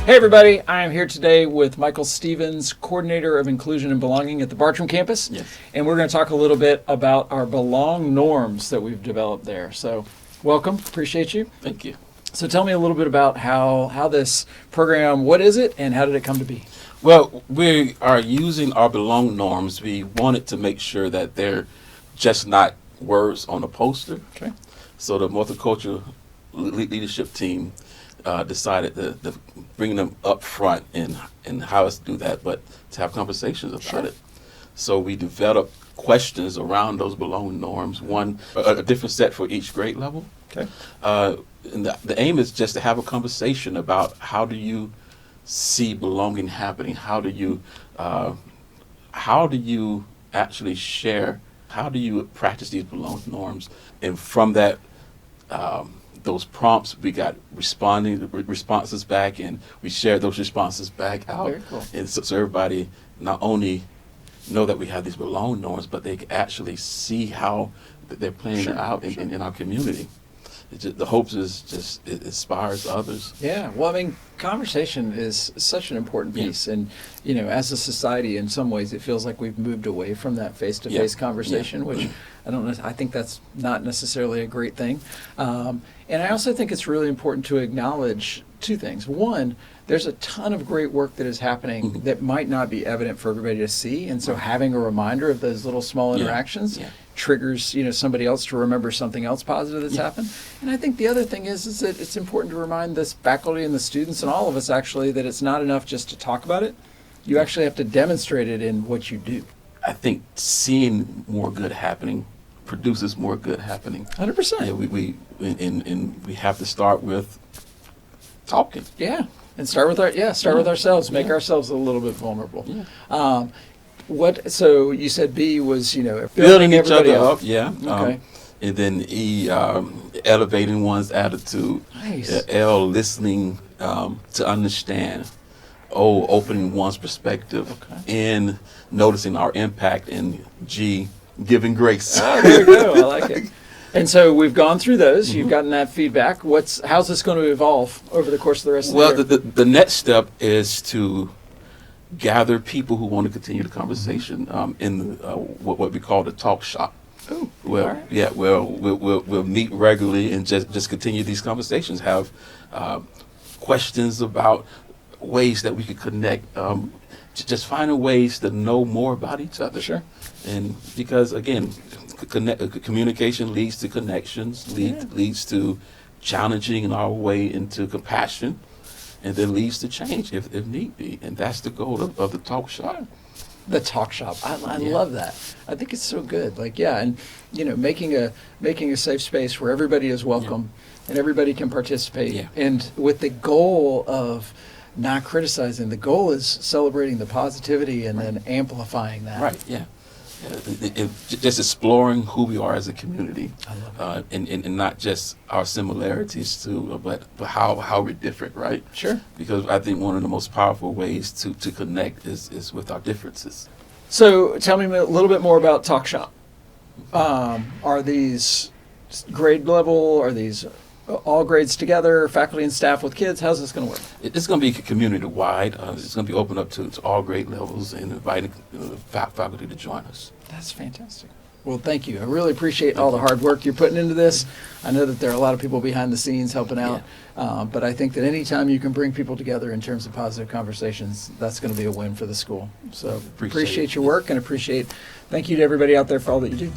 Hey everybody, I am here today with Michael Stevens, Coordinator of Inclusion and Belonging at the Bartram campus. Yes. And we're going to talk a little bit about our Belong norms that we've developed there. So welcome, appreciate you. Thank you. So tell me a little bit about how this program, what is it and how did it come to be? Well, we are using our Belong norms. We wanted to make sure that they're just not words on a poster. Okay. So the multicultural leadership team decided to bring them up front and how us to do that, but to have conversations about Sure. it. So we developed questions around those Belong norms, a different set for each grade level. Okay. And the aim is just to have a conversation about how do you see belonging happening? How do you actually share? How do you practice these Belong norms? And from that, those prompts, we got responses back, and we shared those responses back out. Very cool. And so everybody not only know that we have these Belong norms, but they can actually see how they're playing Sure, out sure. in our community. The hopes is just it inspires others. Yeah, well, I mean, conversation is such an important Yeah. piece, and as a society, in some ways, it feels like we've moved away from that face-to-face Yeah. conversation, which I don't know. I think that's not necessarily a great thing, and I also think it's really important to acknowledge two things. One, there's a ton of great work that is happening that might not be evident for everybody to see, and so having a reminder of those little small Yeah. interactions. Yeah. Triggers somebody else to remember something else positive that's Yeah. happened. And I think the other thing is that it's important to remind this faculty and the students and all of us actually that it's not enough just to talk about it. You actually have to demonstrate it in what you do. I think seeing more good happening produces more good happening. 100%. Yeah, we have to start with talking. Yeah. And start with with ourselves, make Yeah. ourselves a little bit vulnerable. Yeah. So you said B was, Building each everybody other up, yeah. Okay. And then E, elevating one's attitude. Nice. L, listening to understand. O, opening one's perspective. Okay. N, noticing our impact. And G, giving grace. Oh, there you go. I like it. And so we've gone through those. You've gotten that feedback. How's this going to evolve over the course of the rest of the Well, year? the next step is to gather people who want to continue the conversation in what we call the talk shop. Oh, Well, all right. yeah, we'll meet regularly and just continue these conversations. Have questions about ways that we could connect. Just finding ways to know more about each other. Sure. And because again, communication leads to connections, leads to challenging our way into compassion, and then leads to change if need be. And that's the goal of the talk shop. The talk shop. I Yeah. love that. I think it's so good. And making a safe space where everybody is welcome and everybody can participate. Yeah. And with the goal of not criticizing, the goal is celebrating the positivity and then amplifying that. Right. Yeah. Just exploring who we are as a community, I love it. and not just our similarities too, but how we're different, right? Sure. Because I think one of the most powerful ways to connect is with our differences. So tell me a little bit more about Talk Shop. Are these grade level? Are these all grades together, faculty and staff with kids? How's this going to work? It's going to be community-wide. It's going to be open up to all grade levels and inviting faculty to join us. That's fantastic. Well, thank you. I really appreciate all the hard work you're putting into this. I know that there are a lot of people behind the scenes helping out, but I think that anytime you can bring people together in terms of positive conversations, that's going to be a win for the school. So Appreciate appreciate your work and thank you to everybody out there for all that you do.